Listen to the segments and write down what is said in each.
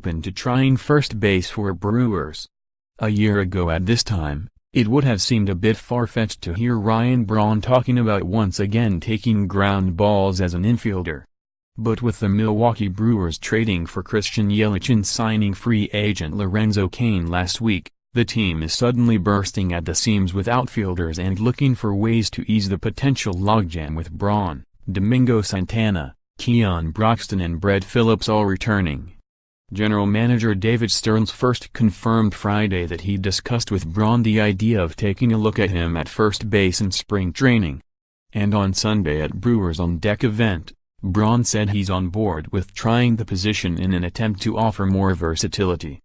open to trying first base for Brewers. A year ago at this time, it would have seemed a bit far-fetched to hear Ryan Braun talking about once again taking ground balls as an infielder. But with the Milwaukee Brewers trading for Christian Yelich and signing free agent Lorenzo Cain last week, the team is suddenly bursting at the seams with outfielders and looking for ways to ease the potential logjam with Braun, Domingo Santana, Keon, Broxton and Phillips all returning. General Manager David Stearns first confirmed Friday that he discussed with Braun the idea of taking a look at him at first base in spring training. And on Sunday at Brewers On Deck event, Braun said he's on board with trying the position in an attempt to offer more versatility.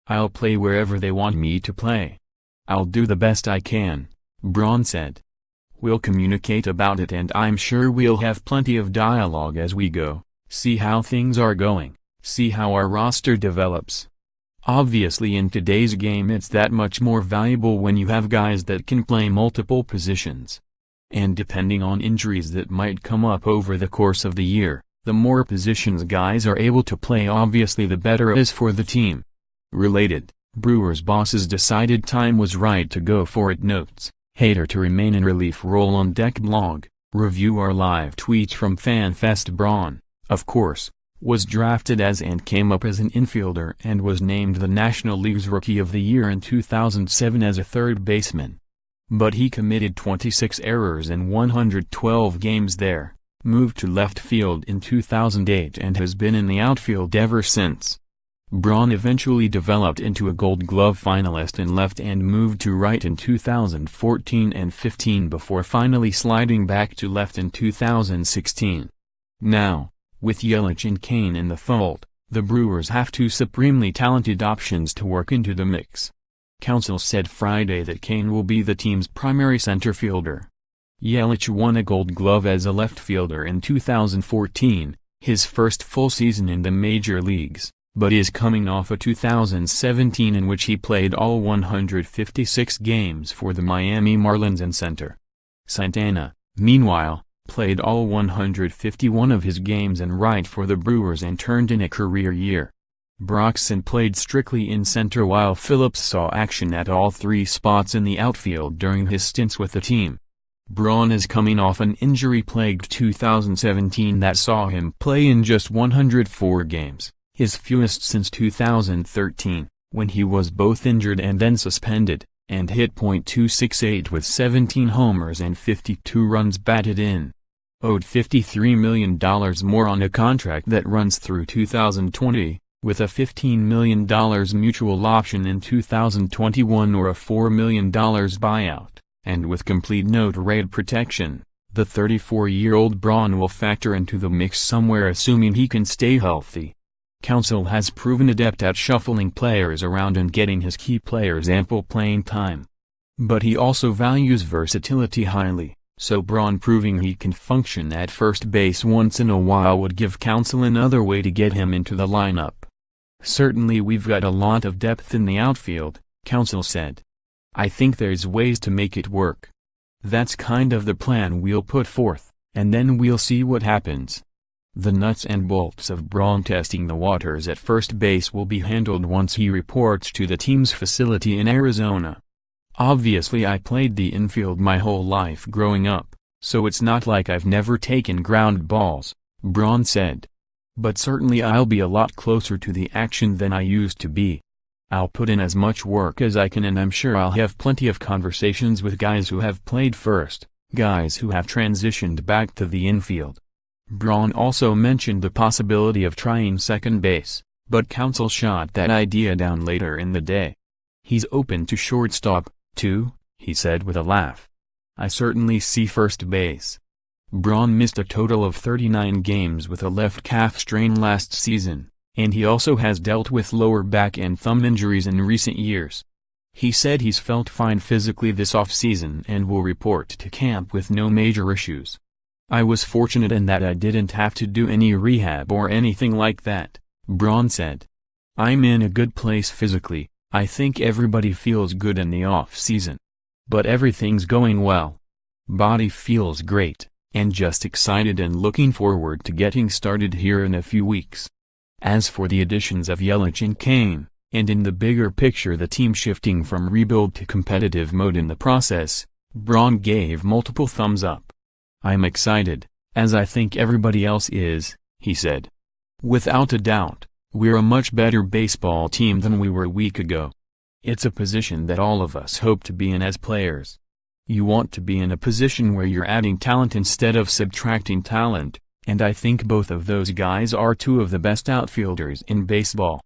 "I'll play wherever they want me to play. I'll do the best I can," Braun said. "We'll communicate about it and I'm sure we'll have plenty of dialogue as we go, see how things are going, see how our roster develops. Obviously in today's game it's that much more valuable when you have guys that can play multiple positions. And depending on injuries that might come up over the course of the year, the more positions guys are able to play obviously the better it is for the team." Related, Brewers bosses decided time was right to go for it notes, "Hater to remain in relief role on deck blog, review our live tweets from FanFest." Braun, of course, was drafted as and came up as an infielder and was named the National League's Rookie of the Year in 2007 as a third baseman. But he committed 26 errors in 112 games there, moved to left field in 2008 and has been in the outfield ever since. Braun eventually developed into a Gold Glove finalist in left and moved to right in 2014 and 15 before finally sliding back to left in 2016. Now, with Yelich and Cain in the fold, the Brewers have two supremely talented options to work into the mix. Counsell said Friday that Cain will be the team's primary center fielder. Yelich won a Gold Glove as a left fielder in 2014, his first full season in the major leagues, but is coming off a 2017 in which he played all 156 games for the Miami Marlins in center. Santana, meanwhile, played all 151 of his games in right for the Brewers and turned in a career year. Broxton played strictly in center while Phillips saw action at all three spots in the outfield during his stints with the team. Braun is coming off an injury-plagued 2017 that saw him play in just 104 games, his fewest since 2013, when he was both injured and then suspended, and hit .268 with 17 homers and 52 runs batted in. Owed $53 million more on a contract that runs through 2020, with a $15 million mutual option in 2021 or a $4 million buyout, and with complete no-trade protection, the 34-year-old Braun will factor into the mix somewhere assuming he can stay healthy. Counsell has proven adept at shuffling players around and getting his key players ample playing time. But he also values versatility highly, so Braun proving he can function at first base once in a while would give Counsell another way to get him into the lineup. "Certainly we've got a lot of depth in the outfield," Counsell said. "I think there's ways to make it work. That's kind of the plan we'll put forth, and then we'll see what happens." The nuts and bolts of Braun testing the waters at first base will be handled once he reports to the team's facility in Arizona. "Obviously I played the infield my whole life growing up, so it's not like I've never taken ground balls," Braun said. "But certainly I'll be a lot closer to the action than I used to be. I'll put in as much work as I can and I'm sure I'll have plenty of conversations with guys who have played first, guys who have transitioned back to the infield." Braun also mentioned the possibility of trying second base, but Counsell shot that idea down later in the day. "He's open to shortstop, too," he said with a laugh. "I certainly see first base." Braun missed a total of 39 games with a left calf strain last season, and he also has dealt with lower back and thumb injuries in recent years. He said he's felt fine physically this offseason and will report to camp with no major issues. "I was fortunate in that I didn't have to do any rehab or anything like that," Braun said. "I'm in a good place physically, I think everybody feels good in the off-season. But everything's going well. Body feels great, and just excited and looking forward to getting started here in a few weeks." As for the additions of Yelich and Cain, and in the bigger picture the team shifting from rebuild to competitive mode in the process, Braun gave multiple thumbs up. "I'm excited, as I think everybody else is," he said. "Without a doubt, we're a much better baseball team than we were a week ago. It's a position that all of us hope to be in as players. You want to be in a position where you're adding talent instead of subtracting talent, and I think both of those guys are two of the best outfielders in baseball."